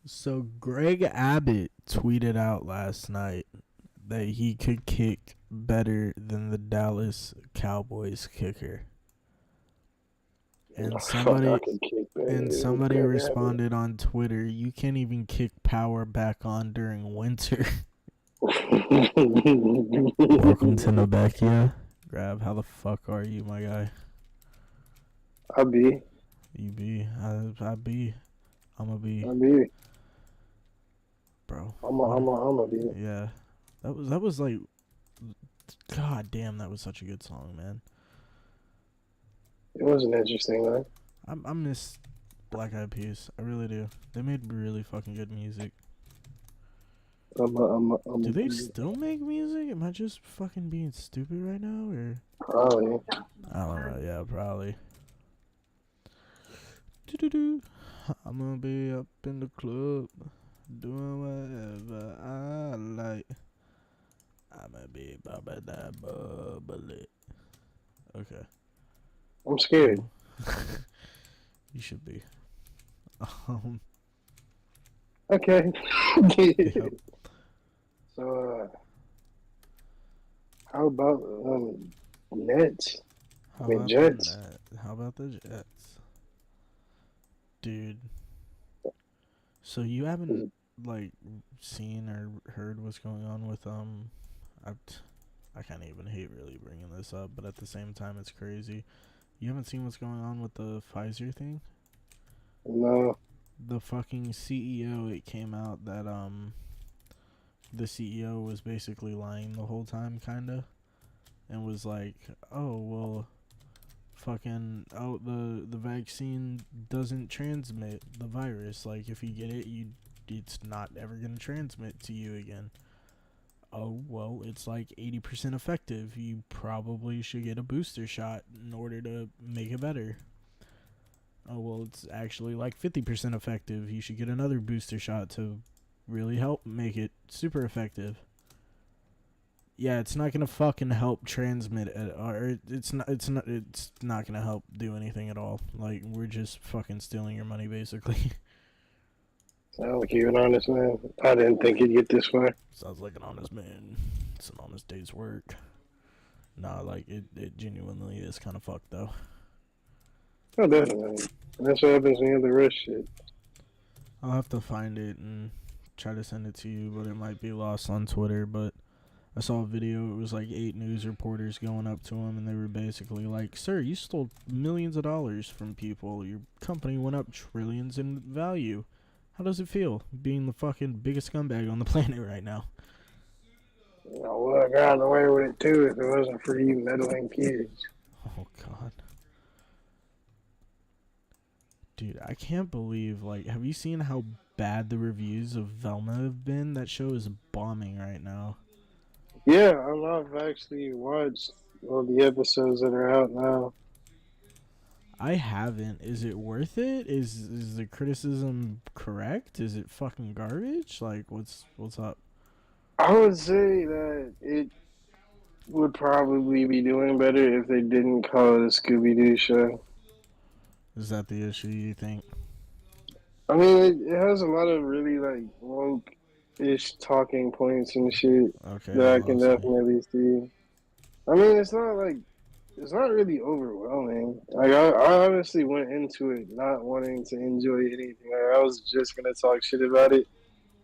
So Greg Abbott tweeted out last night that he could kick better than the Dallas Cowboys kicker. And Fuck, I somebody can kick and that. somebody Grab responded on Twitter, "You can't even kick power back on during winter." Welcome to it. NABEKIA. Grav, how the fuck are you, my guy? I be. You be, I be, I'ma be, I be. bro. What? I'm a be. Yeah, that was like, god damn, that was such a good song, man. It was an interesting one. I miss Black Eyed Peas. I really do. They made really fucking good music. I'm Do a they be. still make music? Am I just fucking being stupid right now, or Probably. I don't know. Yeah, probably. Do. I'm gonna be up in the club doing whatever I like. I'ma be bubbly. Okay. I'm scared. Cool. You should be. Um. Okay. Yep. So, how about Nets? I How mean about the Jets. net? How about the Jets, dude? So you haven't like seen or heard what's going on with I I can't even hate really bringing this up, but at the same time it's crazy. You haven't seen what's going on with the Pfizer thing? No. The fucking CEO, it came out that the CEO was basically lying the whole time kinda, and was like, "Oh, well, fucking the vaccine doesn't transmit the virus. Like if you get it, it's not ever going to transmit to you again." Oh, well, it's like 80% effective. You probably should get a booster shot in order to make it better. Oh, well, it's actually like 50% effective. You should get another booster shot to really help make it super effective. Yeah, it's not gonna fucking help transmit it, or it's not gonna help do anything at all. Like we're just fucking stealing your money, basically. Sound like you're an honest man. I didn't think you'd get this far. Sounds like an honest man. It's an honest day's work. Nah, like it genuinely is kind of fucked though. Oh, definitely. That's what happens when you have the rush shit. I'll have to find it and try to send it to you, but it might be lost on Twitter. But I saw a video. It was like 8 news reporters going up to him, and they were basically like, "Sir, you stole millions of dollars from people. Your company went up trillions in value. How does it feel being the fucking biggest scumbag on the planet right now?" You know, well, I got away with it too if it wasn't for you meddling kids. Oh god, dude, I can't believe. Like, have you seen how bad the reviews of Velma have been? That show is bombing right now. Yeah, I've actually watched all the episodes that are out now. I haven't. Is it worth it? Is the criticism correct? Is it fucking garbage? Like, what's up? I would say that it would probably be doing better if they didn't call it a Scooby Doo show. Is that the issue you think? I mean, it has a lot of really like woke ish talking points and shit Okay, that you I can lost me. definitely see. I mean, it's not really overwhelming. Like I honestly went into it not wanting to enjoy anything. Like, I was just gonna talk shit about it.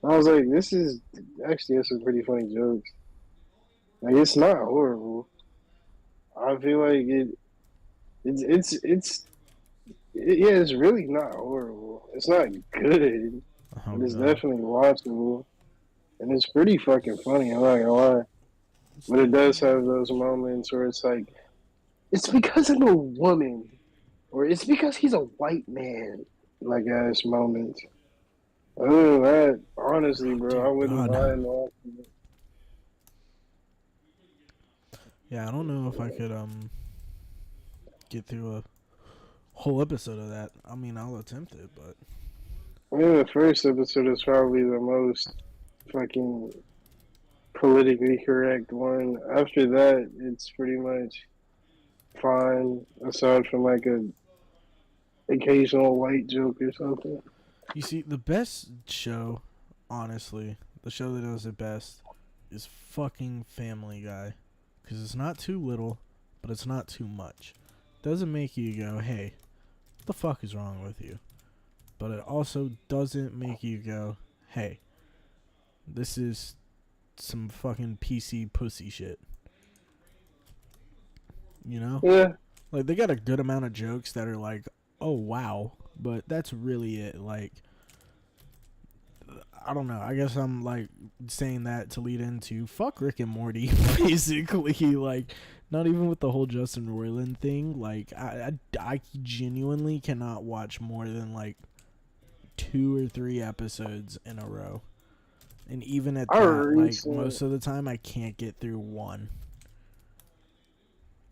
I was like, this is actually has some pretty funny jokes. Like it's not horrible. I feel like yeah, it's really not horrible. It's not good, Oh but it's god, definitely watchable. And it's pretty fucking funny, I'm not gonna lie. it's But it the does have those moments where it's like, it's because I'm a woman. Or it's because he's a white man. Like ass moments. Other than that, honestly, oh bro, I dear wouldn't god. mind watching it. Yeah, I don't know if I could get through a whole episode of that. I mean, I'll attempt it, but I mean, the first episode is probably the most fucking politically correct one. After that, it's pretty much fine, aside from like a occasional white joke or something. You see, the best show, honestly, the show that does it best is fucking Family Guy. Because it's not too little, but it's not too much. Doesn't make you go, hey, what the fuck is wrong with you? But it also doesn't make you go, hey, this is some fucking PC pussy shit. You know? Yeah. Like, they got a good amount of jokes that are like, oh, wow. But that's really it. Like, I don't know. I guess I'm, like, saying that to lead into fuck Rick and Morty, basically. Like, not even with the whole Justin Roiland thing. Like, I genuinely cannot watch more than, like, 2 or 3 episodes in a row. And even at that, like, most of the time, I can't get through one.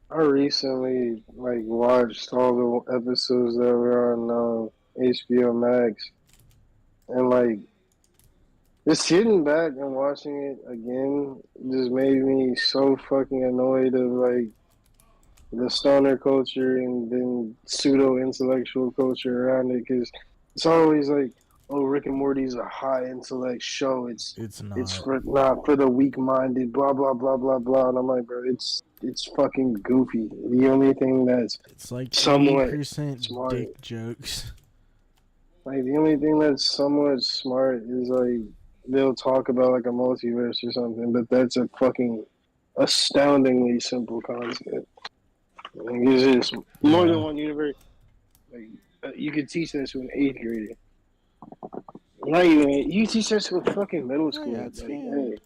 I recently like watched all the episodes that were on HBO Max, and like just sitting back and watching it again just made me so fucking annoyed of like the stoner culture and then pseudo intellectual culture around it, because it's always like, oh, Rick and Morty's a high intellect show. It's not. not for the weak minded. Blah blah blah blah blah. And I'm like, bro, it's fucking goofy. The only thing that's It's like somewhat 80% smart, dick jokes. like the only thing that's somewhat smart is like they'll talk about like a multiverse or something, but that's a fucking astoundingly simple concept. Like, it's just more than one universe. Like, you could teach that to an 8th grader. Not even you teach that to a fucking middle school. It's Hey,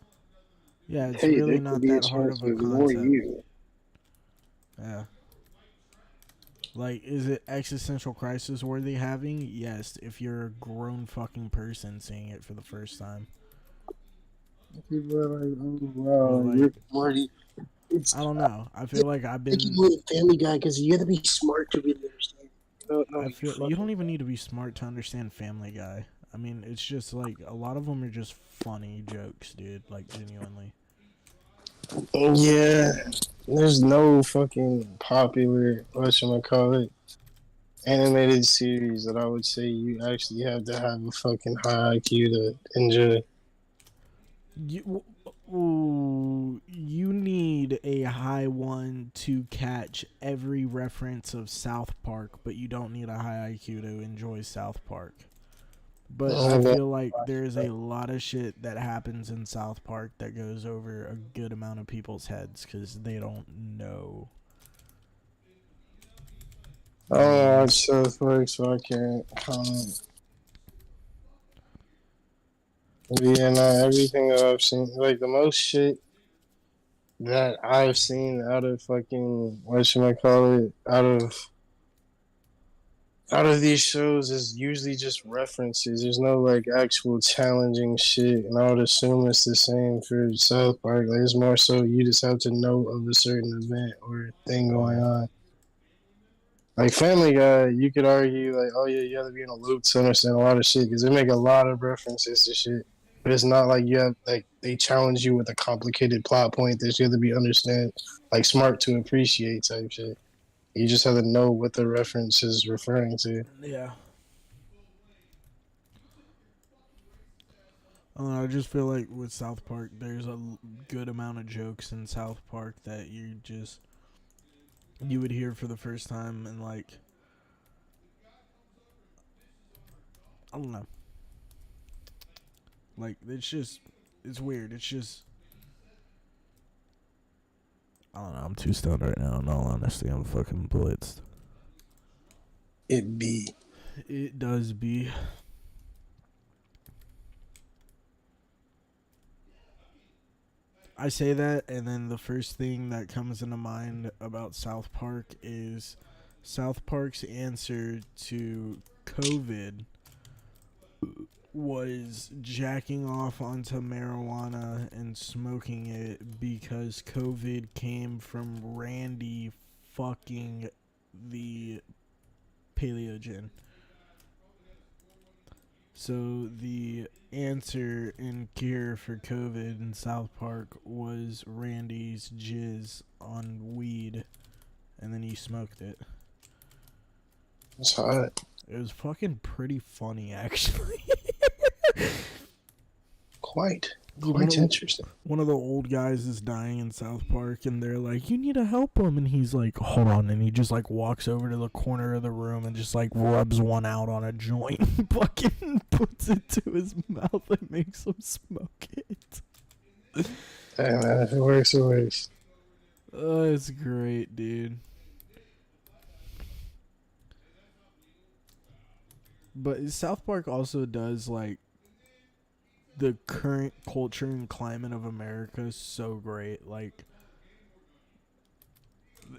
really there could not be a that hard chance of a for more concept. you. Yeah. Like, is it existential crisis worthy having? Yes, if you're a grown fucking person seeing it for the first time. People are like, oh wow, like, Rick Morty. I don't know. I feel like I've been. Family Guy because you have to be smart to really understand. I feel you don't even need to be smart to understand Family Guy. I mean, it's just like a lot of them are just funny jokes, dude. Like, genuinely. Yeah, there's no fucking popular whatchamacallit animated series that I would say you actually have to have a fucking high IQ to enjoy. You need a high one to catch every reference of South Park, but you don't need a high IQ to enjoy South Park. But I feel like there's a lot of shit that happens in South Park that goes over a good amount of people's heads because they don't know. Oh, it's South Park, so I can't comment. Yeah, no, everything that I've seen, like the most shit that I've seen out of fucking whatchamacallit, out of these shows is usually just references. There's no like actual challenging shit, and I would assume it's the same for South Park. Like, it's more so you just have to know of a certain event or thing going on. Like Family Guy, you could argue like, oh yeah, you have to be in a loop to understand a lot of shit because they make a lot of references to shit. But it's not like you have like they challenge you with a complicated plot point that you have to be understand like smart to appreciate type shit. You just have to know what the reference is referring to. Yeah. I just feel like with South Park, there's a good amount of jokes in South Park that you would hear for the first time, and like, I don't know. Like, it's weird. It's just, I don't know. I'm too stoned right now. In all honesty, I'm fucking blitzed. It does be. I say that, and then the first thing that comes into mind about South Park is South Park's answer to COVID was jacking off onto marijuana and smoking it because COVID came from Randy fucking the Paleogen. So the answer and cure for COVID in South Park was Randy's jizz on weed, and then he smoked it. It's hot. It was fucking pretty funny, actually. Quite One interesting. one of the old guys is dying in South Park, and they're like, "You need to help him," and he's like, "Hold on," and he just like walks over to the corner of the room and just like rubs one out on a joint, and fucking puts it to his mouth and makes him smoke it. Hey man, if it works, it works. Oh, it's great, dude. But South Park also does like the current culture and climate of America is so great. Like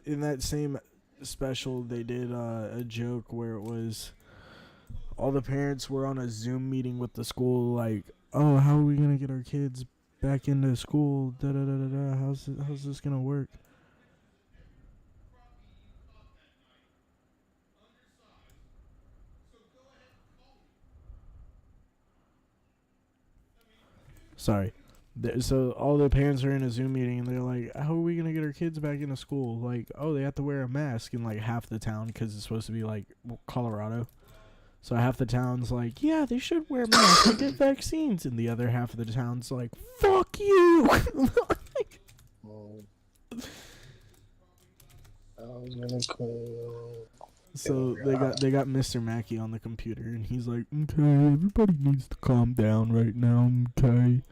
in that same special, they did a joke where it was all the parents were on a Zoom meeting with the school, like, "Oh, how are we gonna get our kids back into school? Da da da da da. How's this gonna work?" Sorry. So all the parents are in a Zoom meeting and they're like, "How are we gonna get our kids back into school?" Like, "Oh, they have to wear a mask in like half the town because it's supposed to be like Colorado." So half the town's like, "Yeah, they should wear masks and get vaccines," and the other half of the town's like, "Fuck you." So they got Mr. Mackey on the computer, and he's like, "Okay, everybody needs to calm down right now, okay?"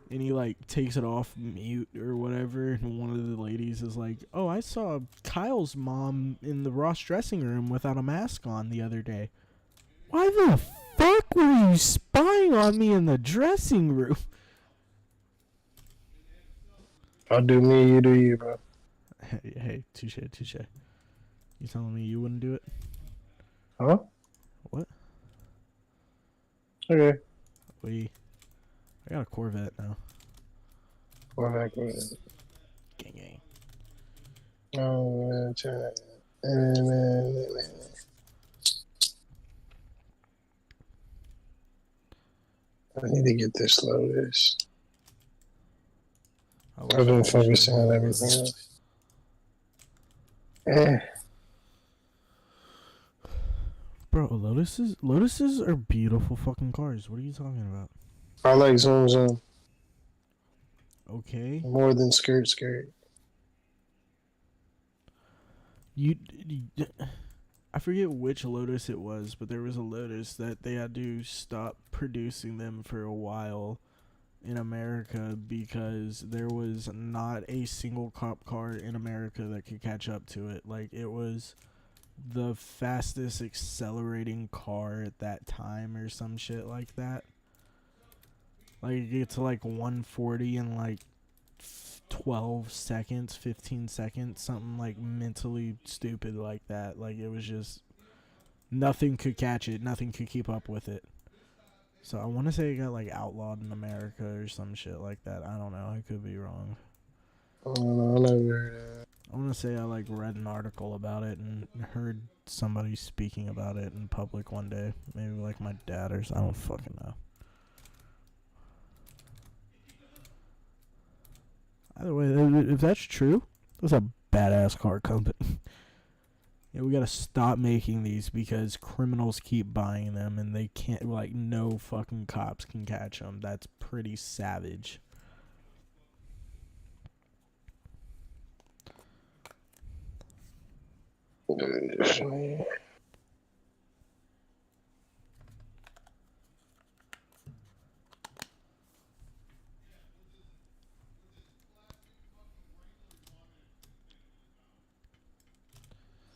And he like takes it off mute or whatever, and one of the ladies is like, "Oh, I saw Kyle's mom in the Ross dressing room without a mask on the other day." "Why the fuck were you spying on me in the dressing room?" I'll do me, you do you, bro. Hey, touche. You telling me you wouldn't do it? Huh? What? Okay. I got a Corvette now. Corvette. Gang. Oh, man. I need to get this Lotus. I've been focusing on everything else. Bro, Lotuses are beautiful fucking cars. What are you talking about? I like Zoom. Okay. More than skirt. I forget which Lotus it was, but there was a Lotus that they had to stop producing them for a while in America because there was not a single cop car in America that could catch up to it. Like, it was the fastest accelerating car at that time or some shit like that. Like, you get to like 140 in like 12 seconds, 15 seconds, something like mentally stupid like that. Like, it was just nothing could catch it, nothing could keep up with it. So I want to say it got like outlawed in America or some shit like that. I don't know, I could be wrong. I don't know, I never heard that. I want to say I like read an article about it and heard somebody speaking about it in public one day. Maybe like my dad or something. I don't fucking know. Either way, if that's true, that's a badass car company. Yeah, we gotta stop making these because criminals keep buying them and they can't, like, no fucking cops can catch them. That's pretty savage.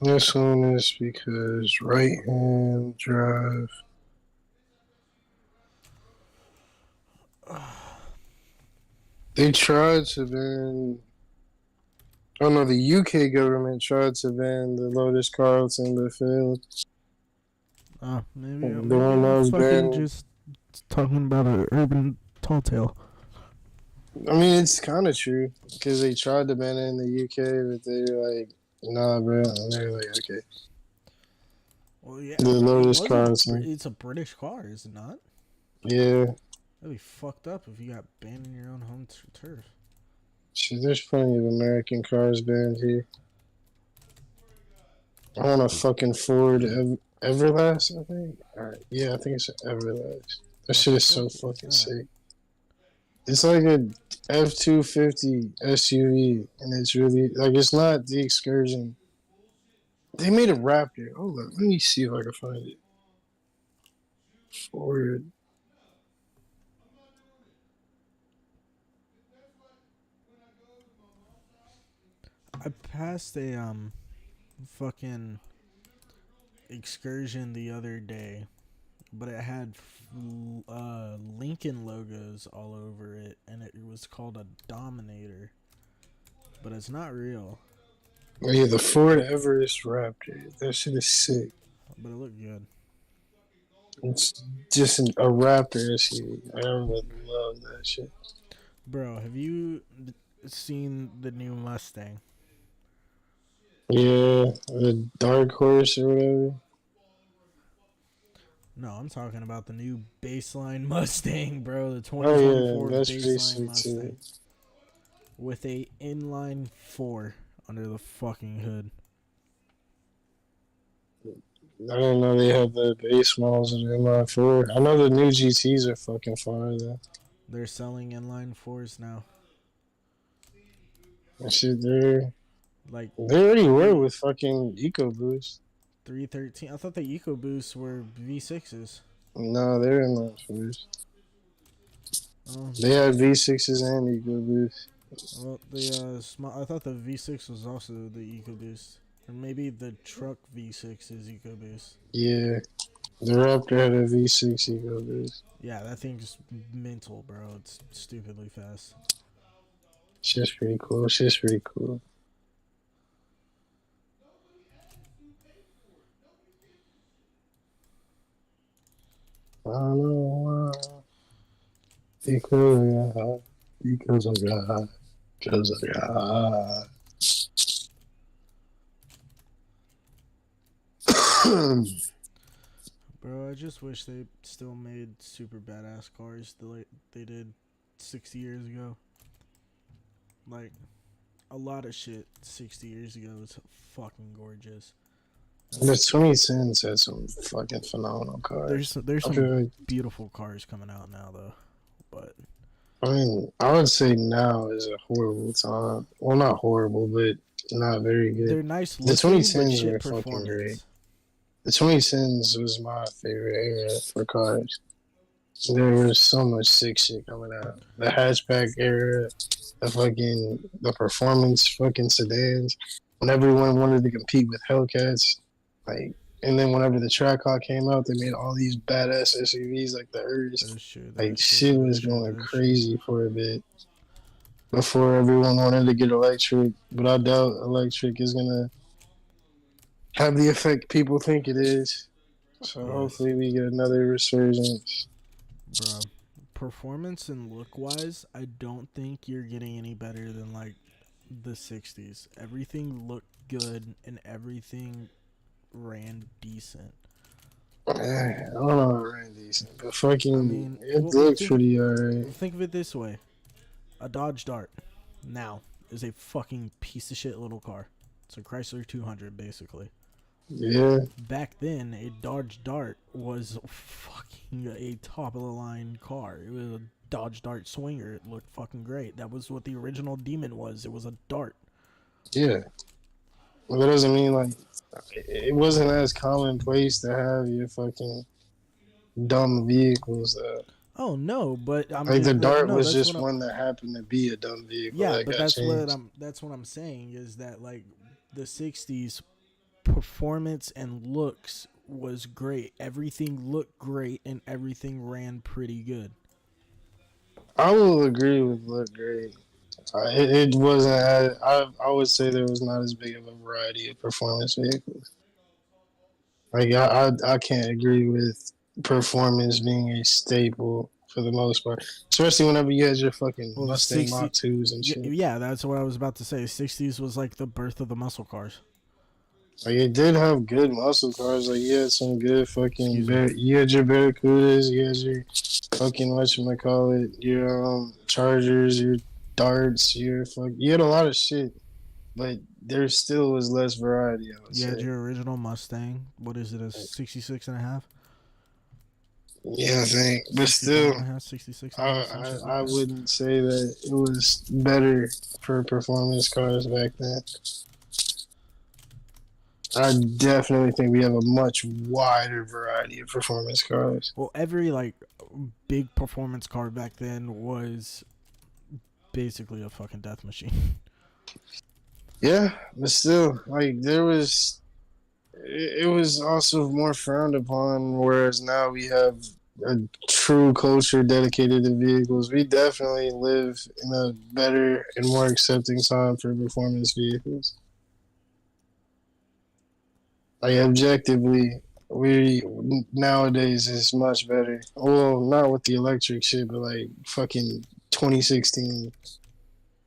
This one is because right-hand drive. They tried to ban. Oh no, the UK government tried to ban the Lotus Carlton, but failed. Maybe I'm fucking just talking about an urban tall tale. I mean, it's kind of true because they tried to ban it in the UK, but they were like, "Nah, bro." And they were like, "Okay." Well, yeah, The Lotus Carlton. It's a British car, is it not? Yeah. That'd be fucked up if you got banned in your own home turf. Shit, there's plenty of American cars banned here. I want a fucking Ford Everlast, I think. Alright, yeah, I think it's Everlast. That The shit is so fuck is fucking that? sick. It's like a F-250 SUV, and it's really like it's not the Excursion. They made a Raptor. Hold on, let me see if I can find it. Ford. I passed a fucking Excursion the other day, but it had Lincoln logos all over it, and it was called a Dominator, but it's not real. Oh, yeah, the Ford Everest Raptor. That shit is sick. But it looked good. It's just a Raptor SUV. I would love that shit. Bro, have you seen the new Mustang? Yeah, the Dark Horse or whatever. No, I'm talking about the new baseline Mustang, bro. The Oh yeah, 2024 that's pretty baseline sick too. Mustang with a inline 4 under the fucking hood. I didn't know they had the base models in inline four. I know the new GTs are fucking fire though. They're selling inline 4s now. That shit there. Like They already were three with fucking EcoBoost. 313. I thought the EcoBoosts were V6s. No, they're inline fours. Oh, They had V6s and EcoBoost. well, the I thought the V6 was also the EcoBoost, or maybe the truck V6 is EcoBoost. Yeah, the Raptor had a V6 EcoBoost. Yeah, that thing's mental, bro. It's stupidly fast. Shit's pretty cool. Shit's pretty cool. I don't know why. Because of God. Because of God. Because of God. Bro, I just wish they still made super badass cars the way they did 60 years ago. Like, a lot of shit 60 years ago was fucking gorgeous. The 2010s had some fucking phenomenal cars. There's I feel some like, beautiful cars coming out now though, but I mean, I would say now is a horrible time. Well, not horrible, but not very good. they're nice The looking, but 2010s shit were fucking great. performance. The 2010s was my favorite era for cars. There was so much sick shit coming out. The hatchback era, the performance fucking sedans. When everyone wanted to compete with Hellcats, like, and then whenever the Trackhawk came out, they made all these badass SUVs like the Urus. That is true. That Like is true. shit That is was true. going That is true. crazy for a bit before everyone wanted to get electric. But I doubt electric is gonna have the effect people think it is. So Yes, hopefully we get another resurgence. bro. Performance and look wise, I don't think you're getting any better than like the 60s. Everything looked good and everything ran decent. I don't know about ran decent, but fucking I mean, it looked pretty alright. think of it this way: a Dodge Dart now is a fucking piece of shit little car. It's a Chrysler 200 basically. Yeah, Back then, a Dodge Dart was fucking a top of the line car. It was a Dodge Dart Swinger. It looked fucking great. That was what the original Demon was. It was a Dart. yeah. Well, that doesn't mean like it wasn't as commonplace to have your fucking dumb vehicles. Oh no, but I Like the mean, Dart no, was that's what just I'm. one that happened to be a dumb vehicle Yeah, that but got changed. that's what I'm saying is that like the '60s performance and looks was great. Everything looked great and everything ran pretty good. I will agree with look great. It wasn't. I would say there was not as big of a variety of performance vehicles. Like I can't agree with performance being a staple for the most part, especially whenever you had your fucking Well, the Mustang Mach 60, 2s and shit. yeah, that's what I was about to say. '60s was like the birth of the muscle cars. Like it did have good muscle cars. Like you had some good fucking Excuse me. you had your Barracudas, you had your fucking whatchamacallit, your Chargers, your Darts, you had a lot of shit. but there still was less variety, I would You had say. your original Mustang. What is it, a 66 and a half? Yeah, I think, but 65 still, and a half, 66 I and a half, some shit like I that. wouldn't say that it was better for performance cars back then. I definitely think we have a much wider variety of performance cars. Well, every like big performance car back then was basically a fucking death machine. Yeah, but still, like there was, it was also more frowned upon. Whereas now we have a true culture dedicated to vehicles. We definitely live in a better and more accepting time for performance vehicles. Like objectively, we nowadays is much better. Well, not with the electric shit, but like fucking 2016,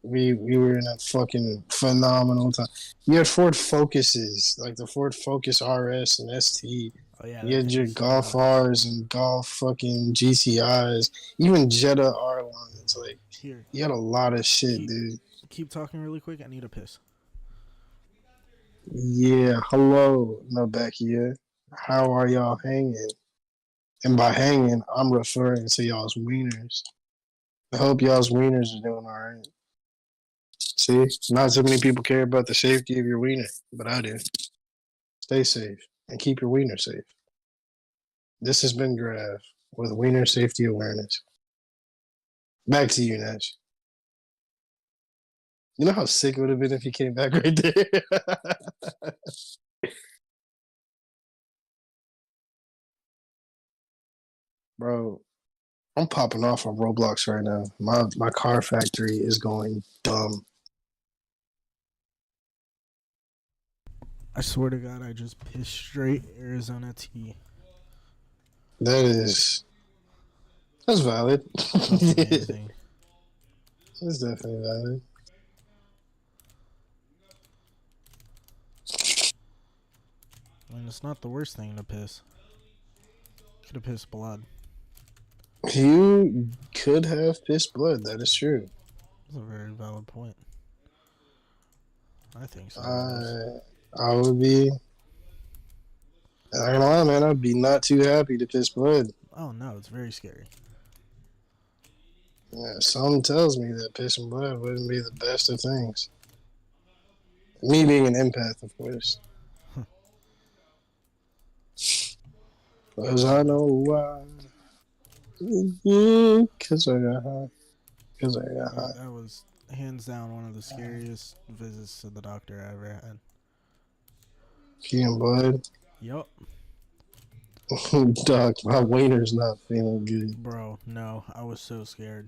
we were in a fucking phenomenal time. You had Ford Focuses, like the Ford Focus RS and ST. Oh yeah, You that had thing your was so Golf loud. R's and Golf fucking GTIs, even Jetta R lines. Like Here, you had a lot of shit, keep dude. keep talking really quick. I need a piss. Yeah, hello, Nabekia. How are y'all hanging? And by hanging, I'm referring to y'all's wieners. I hope y'all's wieners are doing all right. See, not so many people care about the safety of your wiener, but I do. Stay safe and keep your wiener safe. This has been GRAV with Wiener Safety Awareness. Back to you, Nash. You know how sick it would have been if you came back right there? Bro, I'm popping off on Roblox right now. My car factory is going dumb. I swear to God, I just pissed straight Arizona tea. That that's valid. Smells amazing. That's definitely valid. I mean, it's not the worst thing to piss. Could have pissed blood. You could have pissed blood. That is true. That's a very valid point. I think so, at least. I I would be. I don't know, man. I'd be not too happy to piss blood. Oh no, it's very scary. Yeah, something tells me that pissing blood wouldn't be the best of things. Me being an empath, of course. Because I know why. Because I got high. Because I got high. That was hands down one of the scariest visits to the doctor I ever had. Peeing blood. Yup. Doc, my wiener's not feeling good. Bro, no, I was so scared.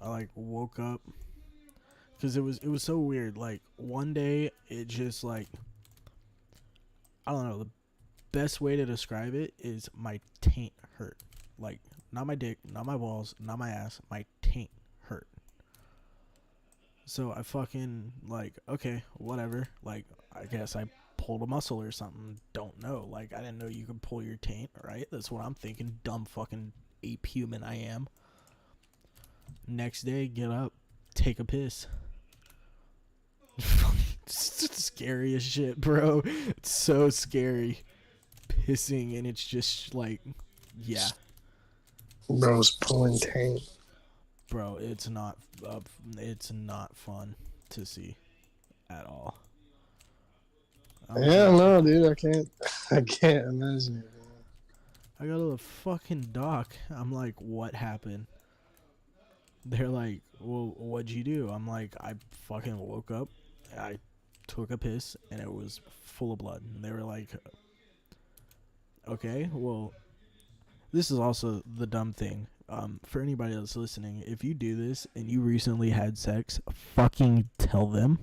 I like woke up because it was so weird. Like one day it just like I don't know, the best way to describe it is my taint hurt. Like not my dick, not my balls, not my ass, my taint hurt. So I fucking like okay, whatever. Like I guess I pulled a muscle or something. Don't know. Like I didn't know you could pull your taint, right? That's what I'm thinking. Dumb fucking ape human I am. Next day, get up, take a piss. It's scary as shit, bro. It's so scary. Pissing and it's just like, yeah, Bro's pulling tank. bro. It's not fun to see at all. I was Yeah, like, no, dude, I can't. I can't imagine it. I go to the fucking doc. I'm like, what happened? They're like, well, what'd you do? I'm like, I fucking woke up. I took a piss and it was full of blood. And they were like, okay, well, this is also the dumb thing. For anybody that's listening, if you do this and you recently had sex, fucking tell them.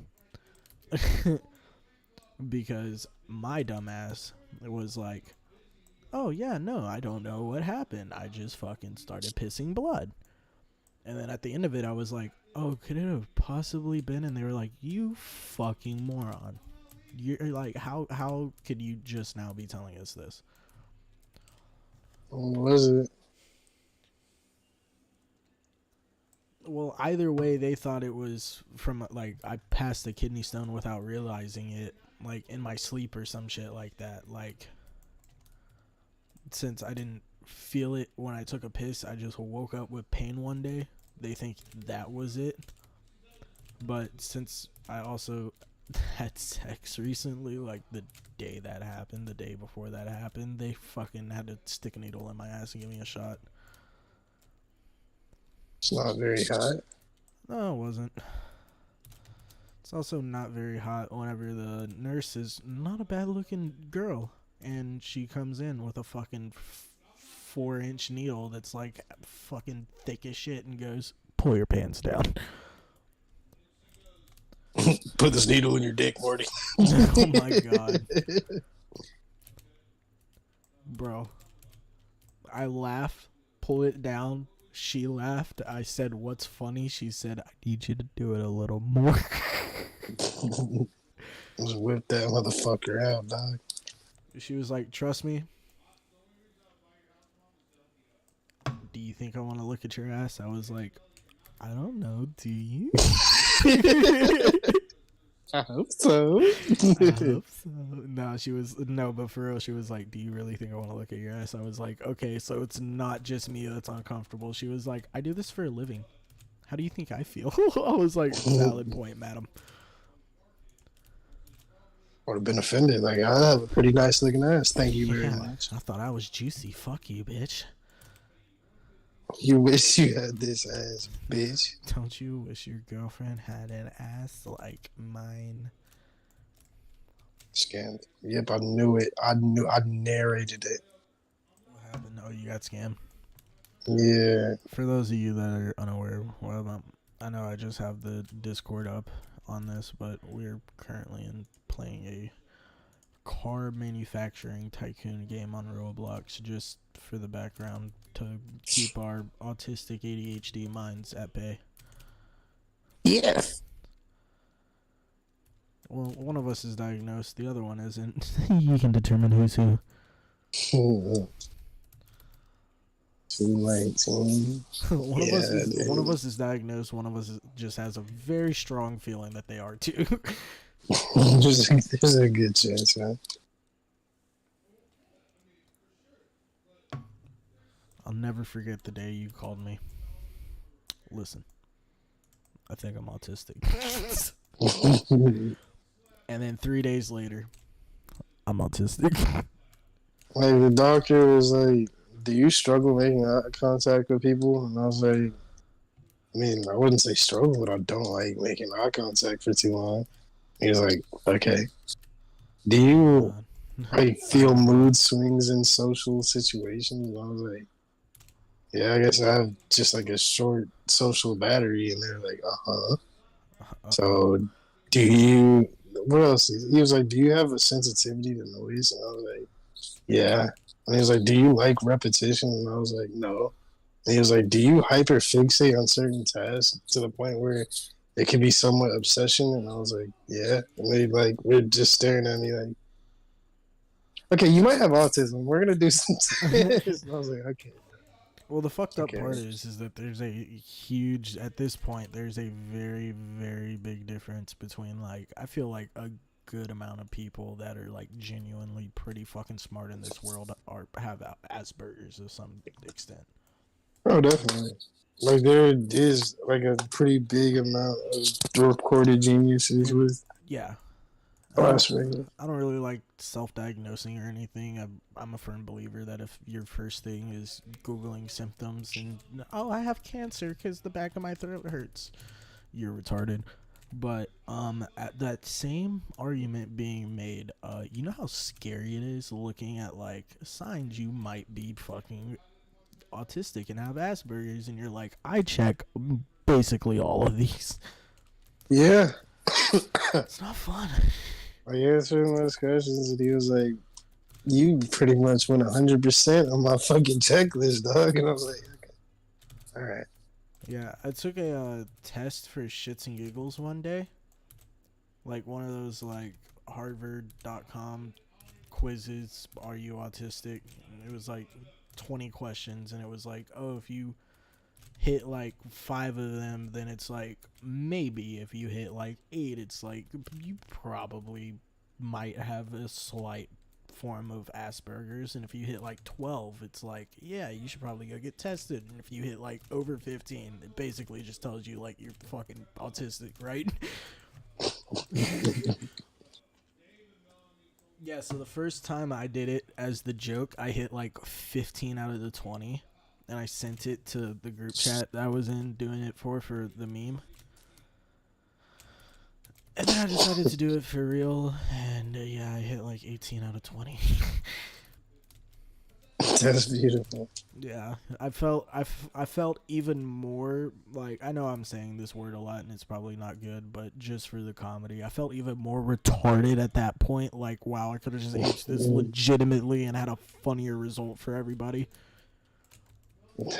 Because my dumbass was like, oh yeah, no, I don't know what happened. I just fucking started pissing blood. And then at the end of it, I was like, oh, could it have possibly been? And they were like, you fucking moron. You're like, how could you just now be telling us this? What was it? Well, Well, either way, they thought it was from, like, I passed a kidney stone without realizing it, like, in my sleep or some shit like that. Like, since I didn't feel it when I took a piss, I just woke up with pain one day. They think that was it. But since I also had sex recently, like the day that happened, the day before that happened, they fucking had to stick a needle in my ass and give me a shot. It's not very hot. No, it wasn't. It's also not very hot whenever the nurse is not a bad looking girl and she comes in with a fucking 4-inch needle that's like fucking thick as shit and goes, pull your pants down. Put this needle in your dick, Morty. Oh my god. Bro. I laughed, pull it down. She laughed. I said, what's funny? She said, I need you to do it a little more. Just whip that motherfucker out, dog. She was like, trust me. Do you think I want to look at your ass? I was like, I don't know. Do you? I hope so. I hope so. No, but for real, she was like, do you really think I want to look at your ass? I was like, okay, so it's not just me that's uncomfortable. She was like, I do this for a living. How do you think I feel? I was like, valid point, madam. Would have been offended. Like, I have a pretty nice looking ass. Thank you very much. I thought I was juicy. Fuck you, bitch. You wish you had this ass, bitch. Don't you wish your girlfriend had an ass like mine? Scammed. Yep, I knew it. I narrated it. What happened? Oh, you got scammed? Yeah. For those of you that are unaware, well, I know I just have the Discord up on this, but we're currently playing a car manufacturing tycoon game on Roblox, just for the background, to keep our autistic ADHD minds at bay. Yes. Well, one of us is diagnosed, the other one isn't. You can determine who's who. Too late, team. One of us is diagnosed, one of us just has a very strong feeling that they are too. There's a good chance, man. I'll never forget the day you called me. Listen, I think I'm autistic. And then 3 days later, I'm autistic. Like, the doctor was like, do you struggle making eye contact with people? And I was like, I mean, I wouldn't say struggle, but I don't like making eye contact for too long. He was like, okay. Do you like feel mood swings in social situations? And I was like, yeah, I guess I have just like a short social battery. And they're like, So, do you? What else? He was like, do you have a sensitivity to noise? And I was like, yeah. And he was like, do you like repetition? And I was like, no. And he was like, do you hyperfixate on certain tasks to the point where it could be somewhat obsession? And I was like, yeah. And they we're just staring at me like, okay, you might have autism. We're gonna do some tests. I was like, okay. Well, the fucked up part is that there's a huge, at this point, there's a very, very big difference between, like, I feel like a good amount of people that are, like, genuinely pretty fucking smart in this world have Asperger's to some extent. Oh, definitely. Like, there is, like, a pretty big amount of recorded geniuses with I don't really like self-diagnosing or anything. I'm a firm believer that if your first thing is Googling symptoms and, oh, I have cancer because the back of my throat hurts, you're retarded. But at that same argument being made, you know how scary it is looking at, like, signs you might be fucking autistic and have Asperger's, and you're like, I check basically all of these. Yeah. It's not fun. I answered those questions, and he was like, you pretty much went 100% on my fucking checklist, dog. And I was like, okay. All right. Yeah, I took a test for shits and giggles one day. Like one of those, like, Harvard.com quizzes, are you autistic? And it was like 20 questions, and it was like, oh, if you hit like 5 of them, then it's like maybe. If you hit like 8, it's like you probably might have a slight form of Asperger's. And if you hit like 12, it's like, yeah, you should probably go get tested. And if you hit like over 15, it basically just tells you like you're fucking autistic, right? Yeah, so the first time I did it as the joke, I hit like 15 out of the 20, and I sent it to the group chat that I was in doing it for the meme. And then I decided to do it for real, and yeah, I hit like 18 out of 20. That's beautiful. Yeah, I felt even more like, I know I'm saying this word a lot and it's probably not good, but just for the comedy, I felt even more retarded at that point. Like, wow, I could have just aged this legitimately and had a funnier result for everybody.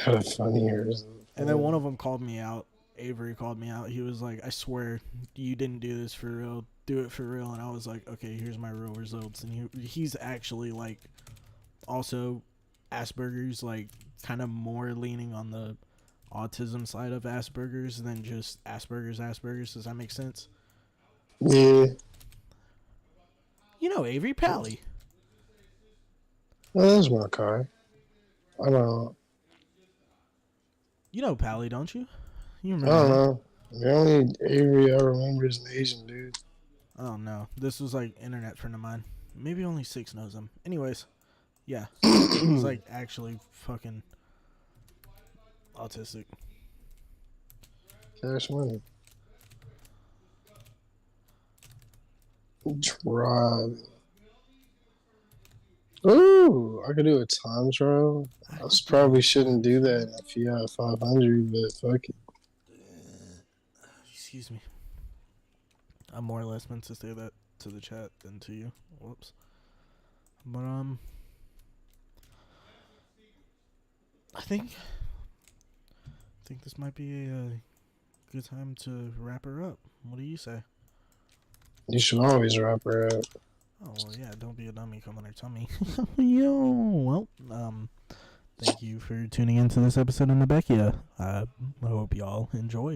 Had a funnier result. And then one of them called me out. Avery called me out. He was like, I swear you didn't do this for real. Do it for real. And I was like, okay, here's my real results. And he's actually like also Asperger's, like kind of more leaning on the autism side of Asperger's than just Asperger's. Does that make sense? Yeah. You know Avery Pally. Well, that's my car. I don't know. You know Pally, don't you? You I remember don't him? know. The only Avery I remember is an Asian dude. Oh no, this was like internet friend of mine. Maybe only 6 knows him. Anyways, yeah, he's like actually fucking autistic. Cash money. Drive. Ooh, I could do a time trial. I probably shouldn't do that in a Fiat 500, but fuck it. Excuse me. I more or less meant to say that to the chat than to you. Whoops. But I think this might be a good time to wrap her up. What do you say? You should always wrap her up. Oh well, yeah. Don't be a dummy. Come on her tummy. Yo. Well, thank you for tuning into this episode of NABEKIA. I hope y'all enjoyed.